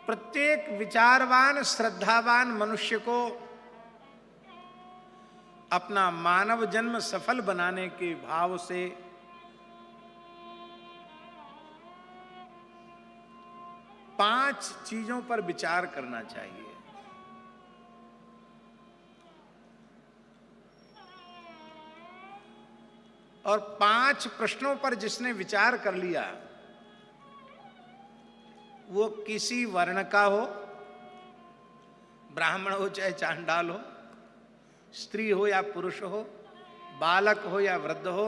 प्रत्येक विचारवान श्रद्धावान मनुष्य को अपना मानव जन्म सफल बनाने के भाव से पांच चीजों पर विचार करना चाहिए। और पांच प्रश्नों पर जिसने विचार कर लिया वो किसी वर्ण का हो, ब्राह्मण हो चाहे चांडाल हो, स्त्री हो या पुरुष हो, बालक हो या वृद्ध हो,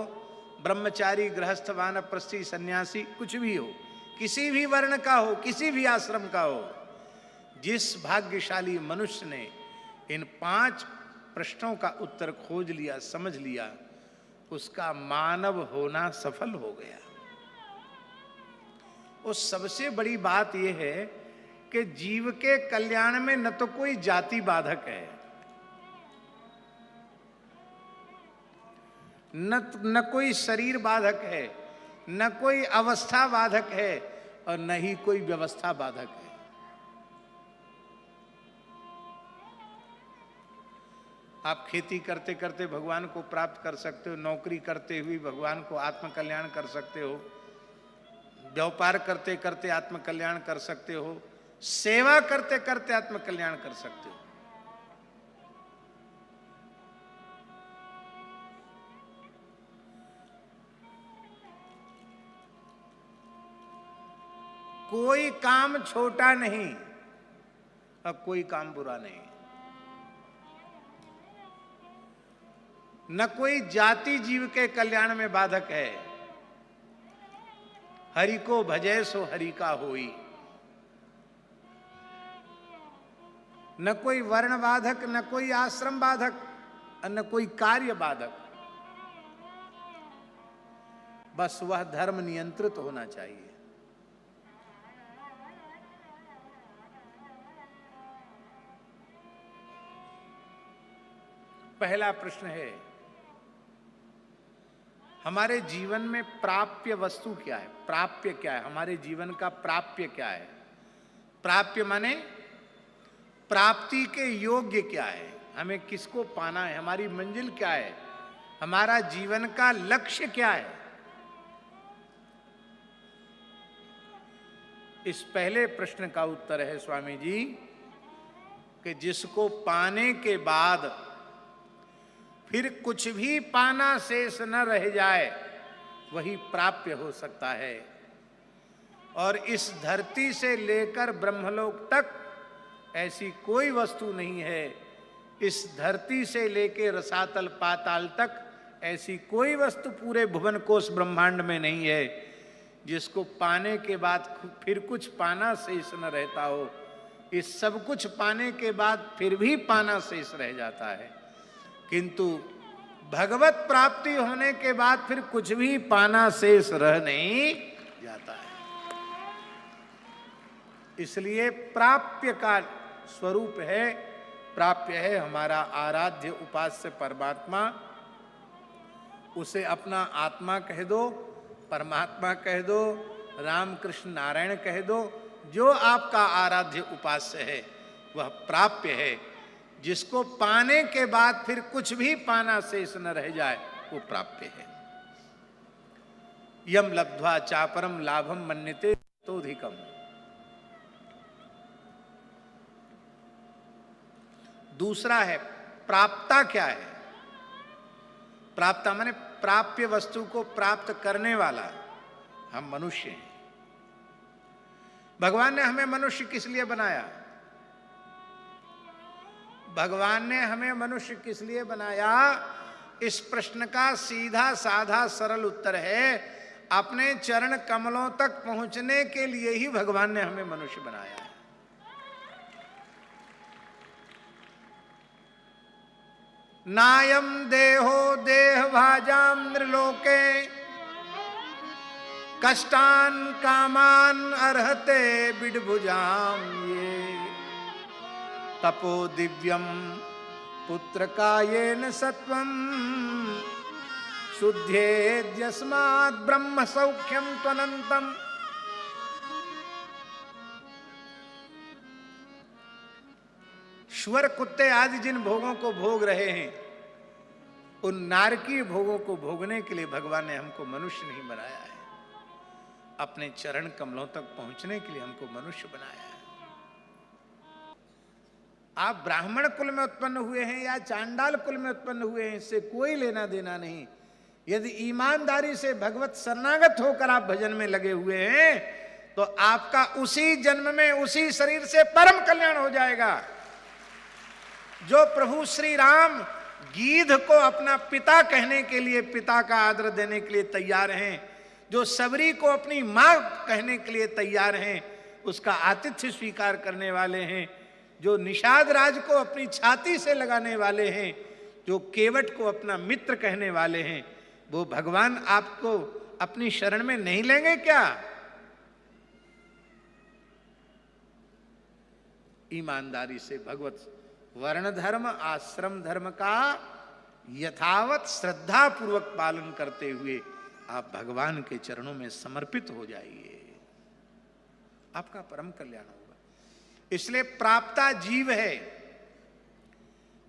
ब्रह्मचारी गृहस्थ वानप्रस्थी सन्यासी, कुछ भी हो, किसी भी वर्ण का हो, किसी भी आश्रम का हो, जिस भाग्यशाली मनुष्य ने इन पांच प्रश्नों का उत्तर खोज लिया, समझ लिया, उसका मानव होना सफल हो गया। उस सबसे बड़ी बात यह है कि जीव के कल्याण में न तो कोई जाति बाधक है, न कोई शरीर बाधक है, न कोई अवस्था बाधक है और न ही कोई व्यवस्था बाधक है। आप खेती करते करते भगवान को प्राप्त कर सकते हो, नौकरी करते हुए भगवान को आत्म कल्याण कर सकते हो, व्यापार करते करते आत्म कल्याण कर सकते हो, सेवा करते करते आत्म कल्याण कर सकते हो। कोई काम छोटा नहीं और कोई काम बुरा नहीं। न कोई जाति जीव के कल्याण में बाधक है। हरि को भजै सो हरि का होई। न कोई वर्ण बाधक, न कोई आश्रम बाधक और न कोई कार्य बाधक। बस वह धर्म नियंत्रित होना चाहिए। पहला प्रश्न है, हमारे जीवन में प्राप्य वस्तु क्या है? प्राप्य क्या है? हमारे जीवन का प्राप्य क्या है? प्राप्य माने प्राप्ति के योग्य क्या है? हमें किसको पाना है? हमारी मंजिल क्या है? हमारा जीवन का लक्ष्य क्या है? इस पहले प्रश्न का उत्तर है स्वामी जी कि जिसको पाने के बाद फिर कुछ भी पाना शेष न रह जाए वही प्राप्य हो सकता है। और इस धरती से लेकर ब्रह्मलोक तक ऐसी कोई वस्तु नहीं है, इस धरती से लेकर रसातल पाताल तक ऐसी कोई वस्तु पूरे भुवन कोश ब्रह्मांड में नहीं है जिसको पाने के बाद फिर कुछ पाना शेष न रहता हो। इस सब कुछ पाने के बाद फिर भी पाना शेष रह जाता है, किंतु भगवत प्राप्ति होने के बाद फिर कुछ भी पाना शेष रह नहीं जाता है। इसलिए प्राप्य का स्वरूप है, प्राप्य है हमारा आराध्य उपास्य परमात्मा। उसे अपना आत्मा कह दो, परमात्मा कह दो, राम कृष्ण नारायण कह दो, जो आपका आराध्य उपास्य है वह प्राप्य है। जिसको पाने के बाद फिर कुछ भी पाना शेष न रह जाए वो प्राप्य है। यम लब्ध्वा चापरम लाभम मन्यते ततोधिकम। दूसरा है प्राप्ता क्या है? प्राप्ता माने प्राप्य वस्तु को प्राप्त करने वाला। हम मनुष्य हैं। भगवान ने हमें मनुष्य किस लिए बनाया? भगवान ने हमें मनुष्य किस लिए बनाया? इस प्रश्न का सीधा साधा सरल उत्तर है, अपने चरण कमलों तक पहुंचने के लिए ही भगवान ने हमें मनुष्य बनाया है। नायम देहो देह भाजाम नृलोके कष्टान कामान अर्हते बिडभुजाम ये तपो दिव्यम पुत्र कायेन सत्वम शुद्धेद्यस्मात् ब्रह्म सौख्यम त्वनंतम। सुअर कुत्ते आदि जिन भोगों को भोग रहे हैं, उन नारकीय भोगों को भोगने के लिए भगवान ने हमको मनुष्य नहीं बनाया है। अपने चरण कमलों तक पहुंचने के लिए हमको मनुष्य बनाया है। आप ब्राह्मण कुल में उत्पन्न हुए हैं या चांडाल कुल में उत्पन्न हुए हैं, इससे कोई लेना देना नहीं। यदि ईमानदारी से भगवत शरणागत होकर आप भजन में लगे हुए हैं, तो आपका उसी जन्म में उसी शरीर से परम कल्याण हो जाएगा। जो प्रभु श्री राम गीध को अपना पिता कहने के लिए, पिता का आदर देने के लिए तैयार हैं, जो सबरी को अपनी मां कहने के लिए तैयार हैं, उसका आतिथ्य स्वीकार करने वाले हैं, जो निषाद राज को अपनी छाती से लगाने वाले हैं, जो केवट को अपना मित्र कहने वाले हैं, वो भगवान आपको अपनी शरण में नहीं लेंगे क्या? ईमानदारी से भगवत वर्ण धर्म आश्रम धर्म का यथावत श्रद्धा पूर्वक पालन करते हुए आप भगवान के चरणों में समर्पित हो जाइए, आपका परम कल्याण होगा। इसलिए प्राप्ता जीव है,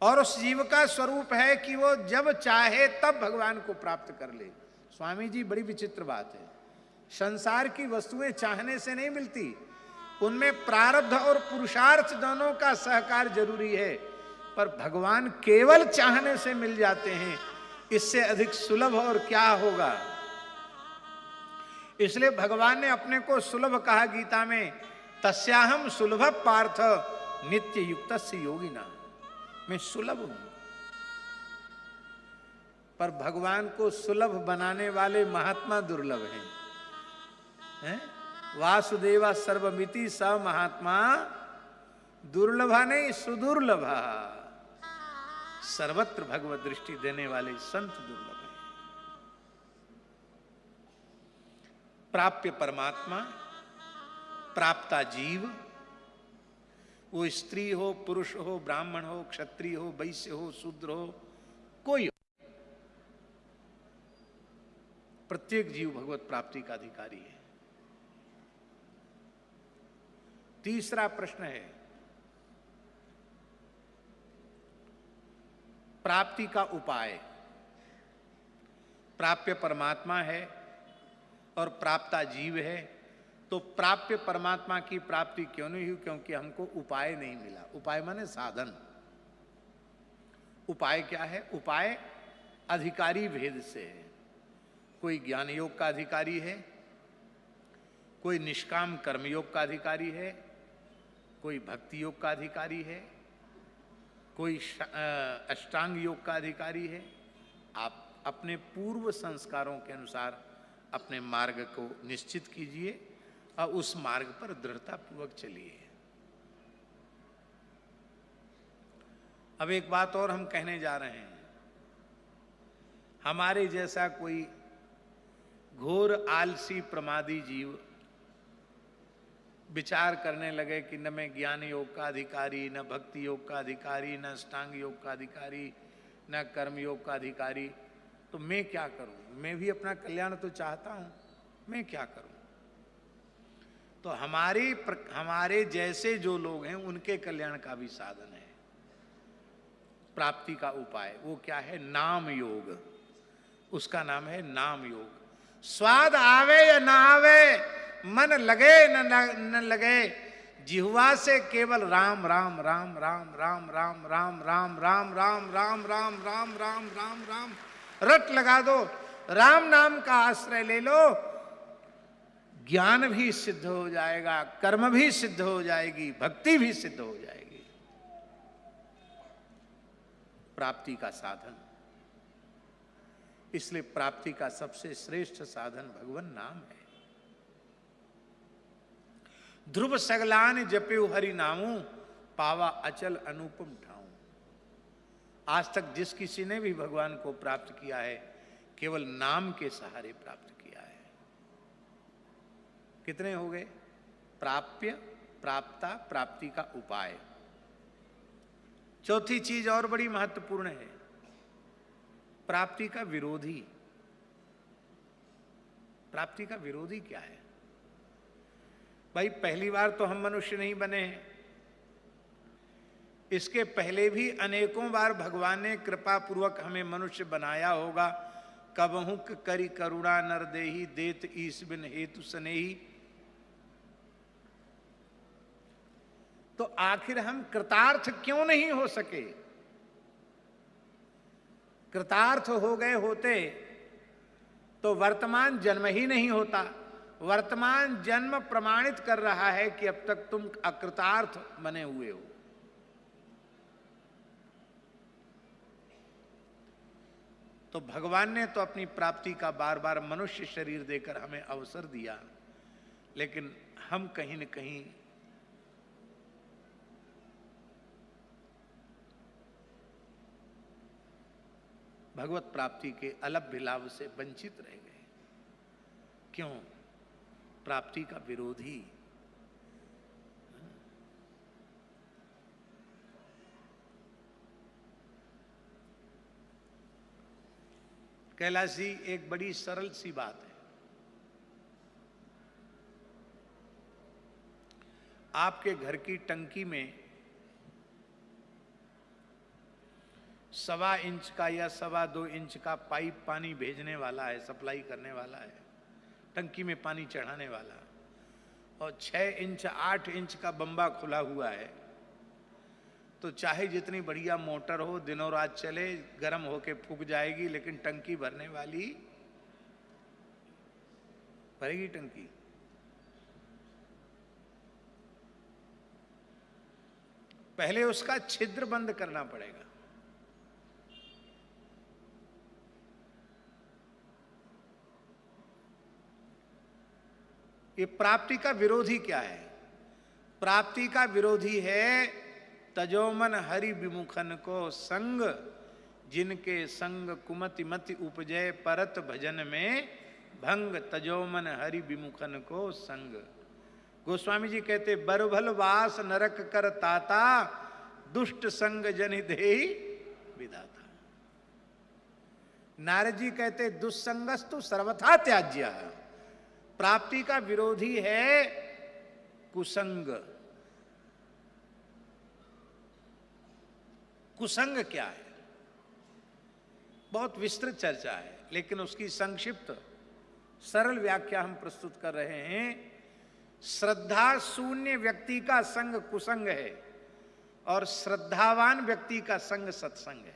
और उस जीव का स्वरूप है कि वो जब चाहे तब भगवान को प्राप्त कर ले। स्वामी जी, बड़ी विचित्र बात है, संसार की वस्तुएं चाहने से नहीं मिलती, उनमें प्रारब्ध और पुरुषार्थ दोनों का सहकार जरूरी है, पर भगवान केवल चाहने से मिल जाते हैं। इससे अधिक सुलभ और क्या होगा? इसलिए भगवान ने अपने को सुलभ कहा गीता में, तस्याहम सुलभ पार्थ नित्य युक्तस्य योगिना। मैं सुलभ हूं, पर भगवान को सुलभ बनाने वाले महात्मा दुर्लभ हैं। वासुदेवा सर्वमिति स महात्मा दुर्लभा नहीं सुदुर्लभा। सर्वत्र भगवत दृष्टि देने वाले संत दुर्लभ हैं। प्राप्य परमात्मा, प्राप्ता जीव, वो स्त्री हो, पुरुष हो, ब्राह्मण हो, क्षत्रिय हो, वैश्य हो, शूद्र हो, कोई हो, प्रत्येक जीव भगवत प्राप्ति का अधिकारी है। तीसरा प्रश्न है प्राप्ति का उपाय। प्राप्य परमात्मा है और प्राप्ता जीव है, तो प्राप्य परमात्मा की प्राप्ति क्यों नहीं हुई? क्योंकि हमको उपाय नहीं मिला। उपाय माने साधन। उपाय क्या है? उपाय अधिकारी भेद से है। कोई ज्ञान योग का अधिकारी है, कोई निष्काम कर्मयोग का अधिकारी है, कोई भक्ति योग का अधिकारी है, कोई अष्टांग योग का अधिकारी है। आप अपने पूर्व संस्कारों के अनुसार अपने मार्ग को निश्चित कीजिए और उस मार्ग पर दृढ़ता पूर्वक चलिए। अब एक बात और हम कहने जा रहे हैं, हमारे जैसा कोई घोर आलसी प्रमादी जीव विचार करने लगे कि न मैं ज्ञान योग का अधिकारी, न भक्ति योग का अधिकारी, न अष्टांग योग का अधिकारी, न कर्म योग का अधिकारी, तो मैं क्या करूं? मैं भी अपना कल्याण तो चाहता हूं, मैं क्या करूं? तो हमारे जैसे जो लोग हैं उनके कल्याण का भी साधन है, प्राप्ति का उपाय। वो क्या है? नाम योग। उसका नाम है नाम योग। स्वाद आवे या ना आवे, मन लगे न लगे, जिह्वा से केवल राम राम राम राम राम राम राम राम राम राम राम राम राम राम राम राम रट लगा दो। राम नाम का आश्रय ले लो, ज्ञान भी सिद्ध हो जाएगा, कर्म भी सिद्ध हो जाएगी, भक्ति भी सिद्ध हो जाएगी। प्राप्ति का साधन। इसलिए प्राप्ति का सबसे श्रेष्ठ साधन भगवान नाम है। ध्रुव सगलान जप्यो हरि नामू, पावा अचल अनुपम ठाऊं। आज तक जिस किसी ने भी भगवान को प्राप्त किया है, केवल नाम के सहारे प्राप्त किया है। कितने हो गए? प्राप्य, प्राप्ता, प्राप्ति का उपाय। चौथी चीज और बड़ी महत्वपूर्ण है, प्राप्ति का विरोधी। प्राप्ति का विरोधी क्या है? भाई पहली बार तो हम मनुष्य नहीं बने हैं, इसके पहले भी अनेकों बार भगवान ने कृपा पूर्वक हमें मनुष्य बनाया होगा। कबहू करी करुणा नर देही, देत ईस बिन हेतु स्नेही। तो आखिर हम कृतार्थ क्यों नहीं हो सके? कृतार्थ हो गए होते तो वर्तमान जन्म ही नहीं होता। वर्तमान जन्म प्रमाणित कर रहा है कि अब तक तुम अकृतार्थ बने हुए हो। तो भगवान ने तो अपनी प्राप्ति का बार बार मनुष्य शरीर देकर हमें अवसर दिया, लेकिन हम कहीं न कहीं भगवत प्राप्ति के अलभ्य लाभ से वंचित रह गए। क्यों? प्राप्ति का विरोधी। कैलाशी, एक बड़ी सरल सी बात है। आपके घर की टंकी में 1.25 इंच का या 2.25 इंच का पाइप पानी भेजने वाला है, सप्लाई करने वाला है, टंकी में पानी चढ़ाने वाला, और 6 इंच 8 इंच का बम्बा खुला हुआ है। तो चाहे जितनी बढ़िया मोटर हो, दिनों रात चले, गर्म होके फूक जाएगी, लेकिन टंकी भरने वाली भरेगी टंकी। पहले उसका छिद्र बंद करना पड़ेगा। ये प्राप्ति का विरोधी क्या है? प्राप्ति का विरोधी है तजोमन हरि विमुखन को संग, जिनके संग कुमति मति उपजय, परत भजन में भंग, तजोमन हरि विमुखन को संग। गोस्वामी जी कहते, बरभल वास नरक कर ताता, दुष्ट संग जनि देहि विधाता। नारद जी कहते, दुस्संगस्तु सर्वथा त्याज्य। प्राप्ति का विरोधी है कुसंग। कुसंग क्या है? बहुत विस्तृत चर्चा है, लेकिन उसकी संक्षिप्त सरल व्याख्या हम प्रस्तुत कर रहे हैं। श्रद्धा शून्य व्यक्ति का संग कुसंग है, और श्रद्धावान व्यक्ति का संग सत्संग है।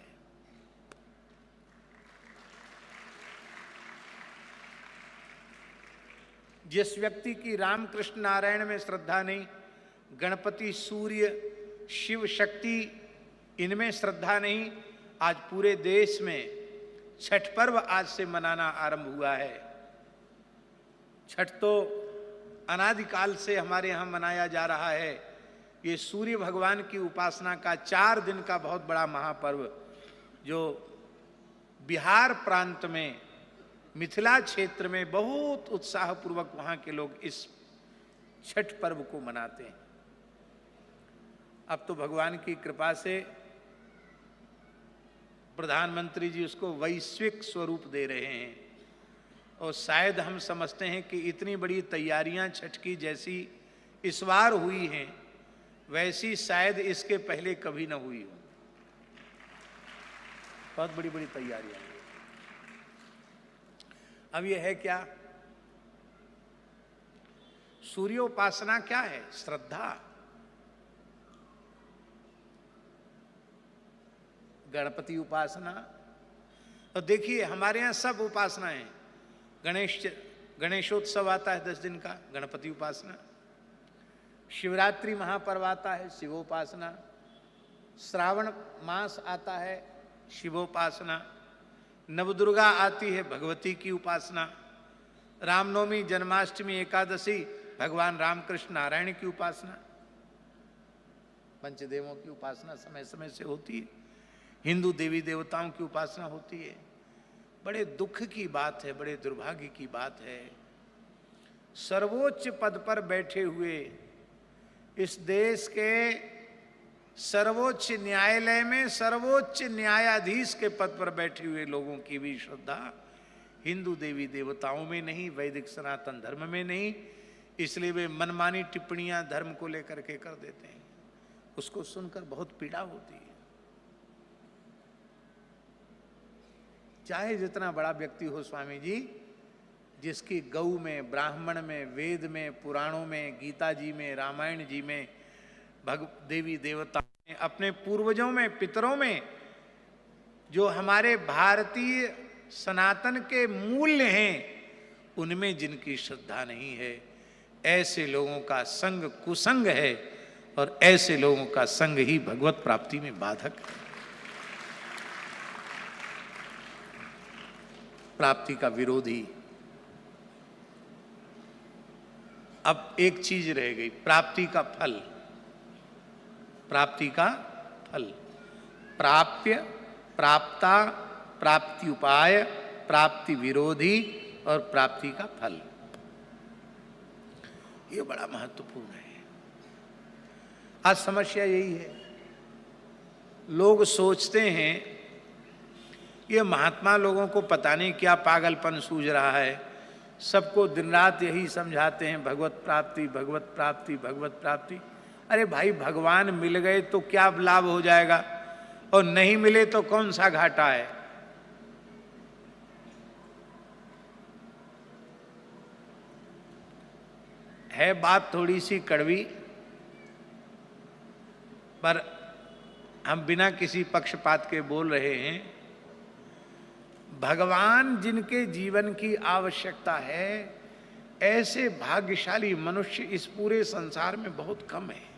जिस व्यक्ति की रामकृष्ण नारायण में श्रद्धा नहीं, गणपति, सूर्य, शिव, शक्ति, इनमें श्रद्धा नहीं, आज पूरे देश में छठ पर्व आज से मनाना आरंभ हुआ है। छठ तो अनादिकाल से हमारे यहाँ मनाया जा रहा है। ये सूर्य भगवान की उपासना का 4 दिन का बहुत बड़ा महापर्व, जो बिहार प्रांत में, मिथिला क्षेत्र में बहुत उत्साहपूर्वक वहां के लोग इस छठ पर्व को मनाते हैं। अब तो भगवान की कृपा से प्रधानमंत्री जी उसको वैश्विक स्वरूप दे रहे हैं, और शायद हम समझते हैं कि इतनी बड़ी तैयारियां छठ की जैसी इस बार हुई हैं, वैसी शायद इसके पहले कभी न हुई हो। बहुत बड़ी बड़ी तैयारियां। अब यह है क्या? सूर्योपासना क्या है? श्रद्धा। गणपति उपासना, और देखिए हमारे यहाँ सब उपासनाएं। गणेशोत्सव आता है 10 दिन का, गणपति उपासना। शिवरात्रि महापर्व आता है, शिवोपासना। श्रावण मास आता है, शिवोपासना। नवदुर्गा आती है, भगवती की उपासना। रामनवमी, जन्माष्टमी, एकादशी, भगवान रामकृष्ण नारायण की उपासना। पंचदेवों की उपासना समय समय से होती है। हिंदू देवी देवताओं की उपासना होती है। बड़े दुख की बात है, बड़े दुर्भाग्य की बात है, सर्वोच्च पद पर बैठे हुए इस देश के सर्वोच्च न्यायालय में सर्वोच्च न्यायाधीश के पद पर बैठे हुए लोगों की भी श्रद्धा हिंदू देवी देवताओं में नहीं, वैदिक सनातन धर्म में नहीं। इसलिए वे मनमानी टिप्पणियां धर्म को लेकर के कर देते हैं। उसको सुनकर बहुत पीड़ा होती है। चाहे जितना बड़ा व्यक्ति हो स्वामी जी, जिसकी गौ में, ब्राह्मण में, वेद में, पुराणों में, गीता जी में, रामायण जी में, देवी देवता में, अपने पूर्वजों में, पितरों में, जो हमारे भारतीय सनातन के मूल्य हैं, उनमें जिनकी श्रद्धा नहीं है, ऐसे लोगों का संग कुसंग है, और ऐसे लोगों का संग ही भगवत प्राप्ति में बाधक है। प्राप्ति का विरोधी। अब एक चीज रह गई, प्राप्ति का फल। प्राप्ति का फल, प्राप्य, प्राप्ता, प्राप्ति उपाय, प्राप्ति विरोधी और प्राप्ति का फल। ये बड़ा महत्वपूर्ण है। आज समस्या यही है, लोग सोचते हैं ये महात्मा लोगों को पता नहीं क्या पागलपन सूझ रहा है, सबको दिन रात यही समझाते हैं भगवत प्राप्ति, भगवत प्राप्ति, भगवत प्राप्ति। अरे भाई, भगवान मिल गए तो क्या लाभ हो जाएगा, और नहीं मिले तो कौन सा घाटा है बात थोड़ी सी कड़वी, पर हम बिना किसी पक्षपात के बोल रहे हैं। भगवान जिनके जीवन की आवश्यकता है, ऐसे भाग्यशाली मनुष्य इस पूरे संसार में बहुत कम है।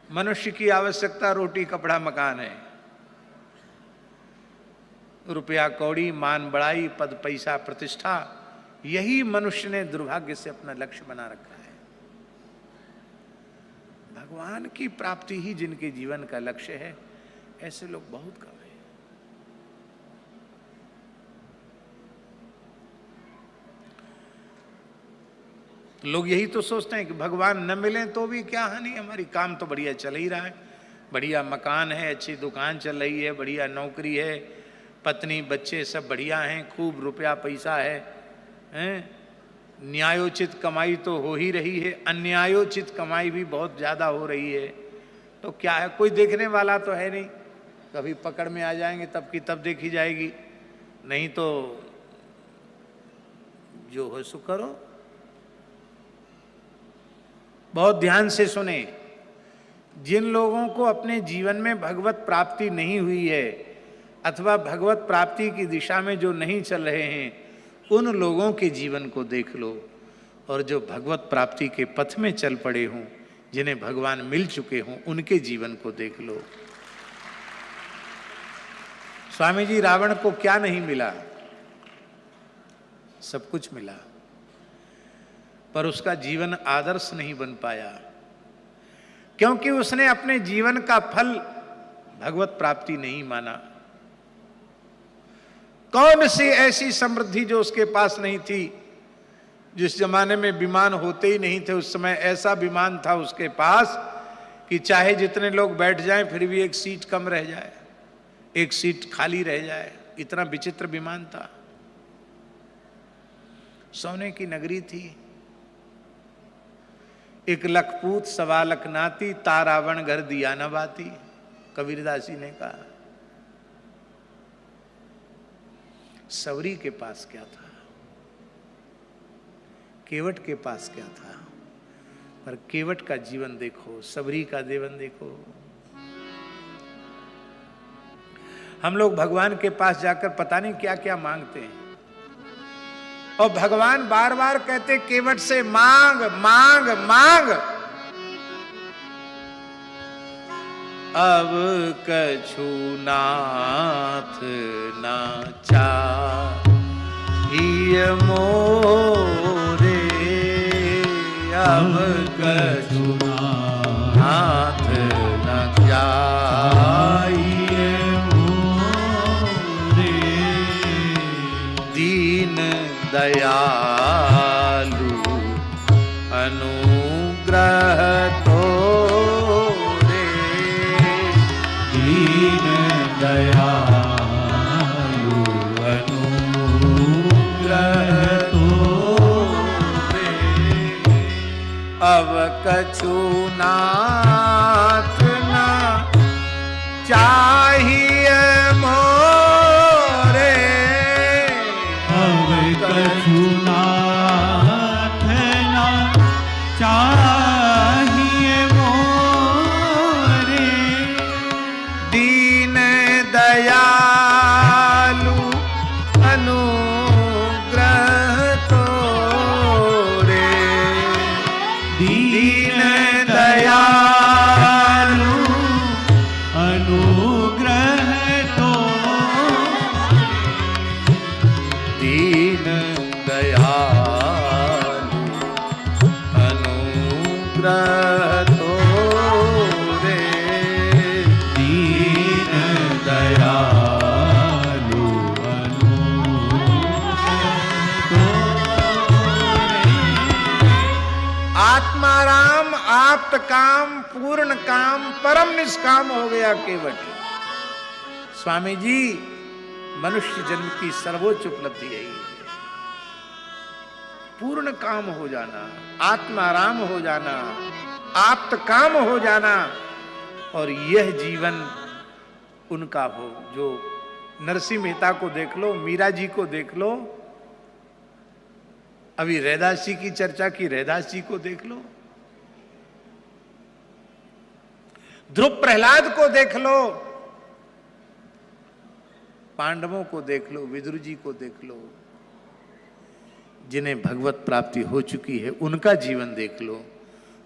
मनुष्य की आवश्यकता रोटी कपड़ा मकान है, रुपया कौड़ी, मान बढ़ाई, पद पैसा प्रतिष्ठा, यही मनुष्य ने दुर्भाग्य से अपना लक्ष्य बना रखा है। भगवान की प्राप्ति ही जिनके जीवन का लक्ष्य है, ऐसे लोग बहुत कम हैं। लोग यही तो सोचते हैं कि भगवान न मिले तो भी क्या हानि, हमारी काम तो बढ़िया चल ही रहा है, बढ़िया मकान है, अच्छी दुकान चल रही है, बढ़िया नौकरी है, पत्नी बच्चे सब बढ़िया हैं, खूब रुपया पैसा है, न्यायोचित कमाई तो हो ही रही है, अन्यायोचित कमाई भी बहुत ज्यादा हो रही है, तो क्या है, कोई देखने वाला तो है नहीं। कभी पकड़ में आ जाएंगे तब की तब देखी जाएगी, नहीं तो जो हो सो करो। बहुत ध्यान से सुने, जिन लोगों को अपने जीवन में भगवत प्राप्ति नहीं हुई है अथवा भगवत प्राप्ति की दिशा में जो नहीं चल रहे हैं, उन लोगों के जीवन को देख लो, और जो भगवत प्राप्ति के पथ में चल पड़े हों, जिन्हें भगवान मिल चुके हों, उनके जीवन को देख लो। स्वामी जी, रावण को क्या नहीं मिला? सब कुछ मिला, पर उसका जीवन आदर्श नहीं बन पाया, क्योंकि उसने अपने जीवन का फल भगवत प्राप्ति नहीं माना। कौन सी ऐसी समृद्धि जो उसके पास नहीं थी? जिस जमाने में विमान होते ही नहीं थे, उस समय ऐसा विमान था उसके पास कि चाहे जितने लोग बैठ जाएं फिर भी एक सीट कम रह जाए, एक सीट खाली रह जाए, इतना विचित्र विमान था। सोने की नगरी थी, एक लखपूत सवा लख नाती, तारावण घर दिया न बाती, कबीरदासी ने कहा। सवरी के पास क्या था, केवट के पास क्या था, पर केवट का जीवन देखो, सवरी का जीवन देखो। हम लोग भगवान के पास जाकर पता नहीं क्या क्या मांगते हैं, और भगवान बार बार कहते केवट से मांग मांग मांग। अब कछु नाथ ना चाहिए मोरे, अब कछु नाथ ना चाहिए मोरे, दीन दयालु अनुग्रह तो दयालु अनुग्रह तो अब कछु नाथ ना चाहिए मोरे, अब कछु नाथ ना चाहिए मोरे, दीन दयालु अनुग्रह तोरे, दीन दयालु अनुग्रह तो, दीन दयालु अनुग्रह तोरे, दीन दयालु अनुग्रह तोरे। आत्माराम आप्त काम पूर्ण काम परम निष्काम हो गया केवट। स्वामी जी, मनुष्य जन्म की सर्वोच्च उपलब्धि यही है, पूर्ण काम हो जाना, आत्माराम हो जाना, आप्त काम हो जाना, और यह जीवन उनका हो। जो नरसिंह मेहता को देख लो, मीरा जी को देख लो, अभी रैदास जी की चर्चा की, रैदास जी को देख लो, ध्रुव प्रहलाद को देख लो, पांडवों को देख लो, विदुर जी को देख लो, जिन्हें भगवत प्राप्ति हो चुकी है उनका जीवन देख लो,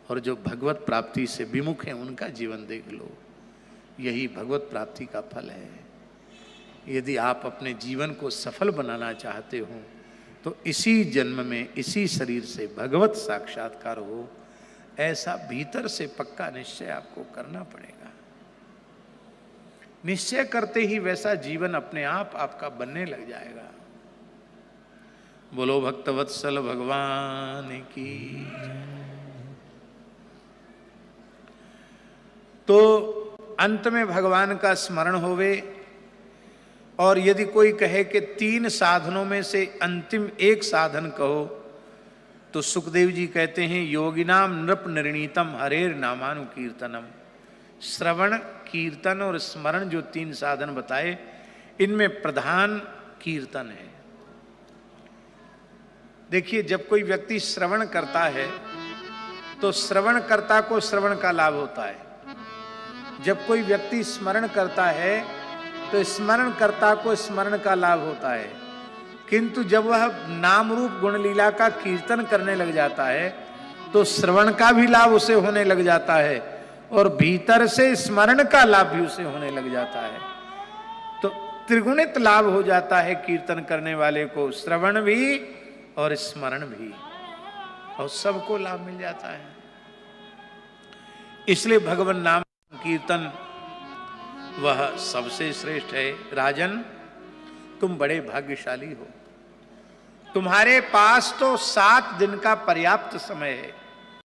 और जो भगवत प्राप्ति से विमुख है उनका जीवन देख लो। यही भगवत प्राप्ति का फल है। यदि आप अपने जीवन को सफल बनाना चाहते हो तो इसी जन्म में इसी शरीर से भगवत साक्षात्कार हो, ऐसा भीतर से पक्का निश्चय आपको करना पड़ेगा। निश्चय करते ही वैसा जीवन अपने आप आपका बनने लग जाएगा। बोलो भक्तवत्सल भगवान की। तो अंत में भगवान का स्मरण होवे, और यदि कोई कहे कि 3 साधनों में से अंतिम एक साधन कहो, तो सुखदेव जी कहते हैं योगिनाम नृप निर्णीतम हरेर नामानुकीर्तनम। श्रवण, कीर्तन और स्मरण जो 3 साधन बताए, इनमें प्रधान कीर्तन है। देखिए, जब कोई व्यक्ति श्रवण करता है तो श्रवणकर्ता को श्रवण का लाभ होता है। जब कोई व्यक्ति स्मरण करता है तो स्मरणकर्ता को स्मरण का लाभ होता है। किंतु जब वह नाम रूप गुण लीला का कीर्तन करने लग जाता है तो श्रवण का भी लाभ उसे होने लग जाता है, और भीतर से स्मरण का लाभ भी उसे होने लग जाता है। तो त्रिगुणित लाभ हो जाता है कीर्तन करने वाले को, श्रवण भी और स्मरण भी, और सबको लाभ मिल जाता है। इसलिए भगवान नाम कीर्तन वह सबसे श्रेष्ठ है। राजन, तुम बड़े भाग्यशाली हो, तुम्हारे पास तो 7 दिन का पर्याप्त समय है।